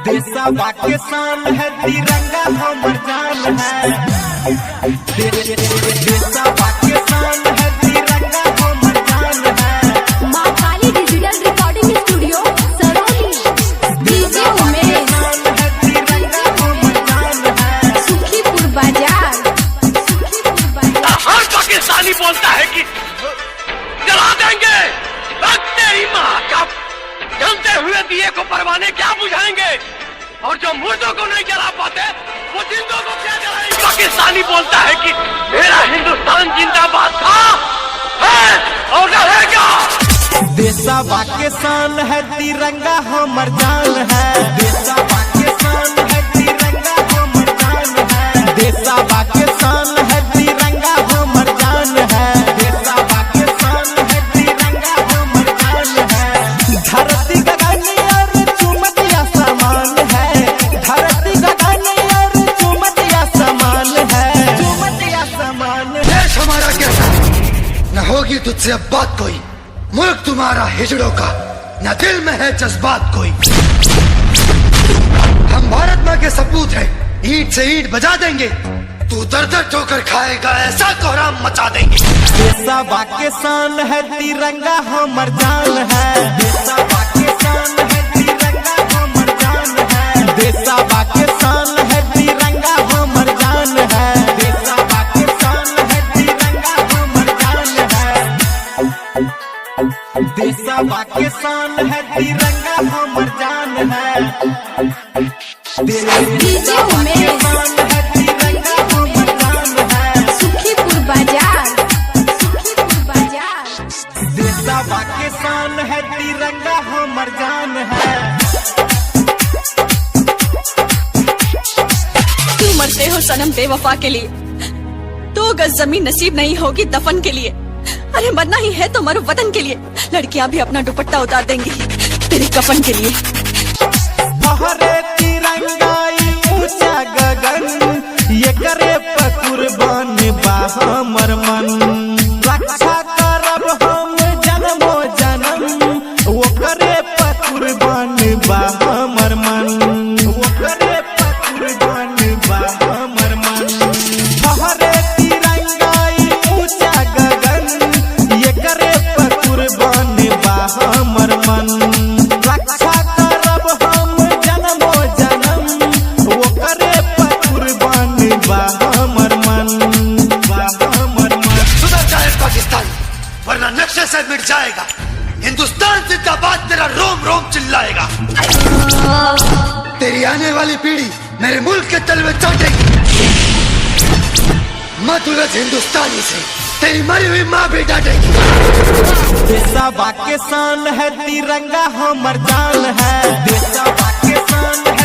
देशा पाकिस्तान है तिरंगा हमर जान है। देशा पाकिस्तान है तिरंगा हमर जान है। Maa Kali digital recording studio Sarohi DJ Umesh है तिरंगा हमर जान है। सुखीपुर बाजार हर पाकिस्तानी बोलता है कि जला देंगे, तेरी माँ का जलते हुए दिए को परवाने क्या बुझाएंगे, और जो मुर्दों को नहीं जला पाते वो जिंदों को क्या जलाएंगे। पाकिस्तानी बोलता है कि मेरा हिंदुस्तान जिंदाबाद था, है और रहेगा। देशा पाकिस्तान है तिरंगा हमर जान है। देशा पाकिस्तान है तिरंगा हमर जान है। देशा पाकिस्तान है तिरंगा हमर जान है। देशा पाकिस्तान है तिरंगा हमर जान है। धरती गगन और चुमतिया समान है। धरती गगन और चुमतिया समान है। चुमतिया समान है। देश हमारा कैसा न होगी तुझसे अब बात कोई, मुल्क तुम्हारा हिजड़ों का न दिल में है जज्बात कोई। हम भारत माँ के सपूत हैं, ईंट से ईंट बजा देंगे, तू दर दर ठोकर खाएगा ऐसा कोहराम मचा देंगे। देशा पाकिस्तान है तिरंगा हमर जान है। देशा पाकिस्तान है तिरंगा हमर जान है। देशा पाकिस्तान है तिरंगा हमर जान है। देशा पाकिस्तान है तिरंगा हमर जान है। देशा पाकिस्तान है तिरंगा हमर जान है। डीजे उमेश है तिरंगा हमर जान है। सुखीपुर बाजार देशा पाकिस्तान है तिरंगा हमर जान है। क्यों मरते हो सनम बेवफा के लिए, 2 गज जमीन नसीब नहीं होगी दफन के लिए। अरे मरना ही है तो मरो वतन के लिए, लड़कियां भी अपना दुपट्टा उतार देंगी तेरे कफन के लिए। हरे तिरंगा ऊंचा गगन, ये करे कुर्बान बा हमर मन। रक्षा करब हम जन्मो जन्म, वो करे कुर्बान बा हमर मन। वो करे कुर्बान बा हमर मन। हरे तिरंगा ऊंचा गगन, ये करे कुर्बान बा हमर मन। रक्षा करब हम जन्मो जन्म, वो करे कुर्बान बा हमर मन। बा हमर मन। सुधर जाए पाकिस्तान वरना नक्शे से मिट जाएगा। हिंदुस्तान जिंदाबाद तेरा रोम रोम चिल्लाएगा। तेरी आने वाली पीढ़ी मेरे मुल्क के तलवे चाटेगी। मत उलझ हिंदुस्तानी से, तेरी मरी हुई माँ भी डांटेगी। देशा पाकिस्तान है तिरंगा हमर जान है। देशा पाकिस्तान है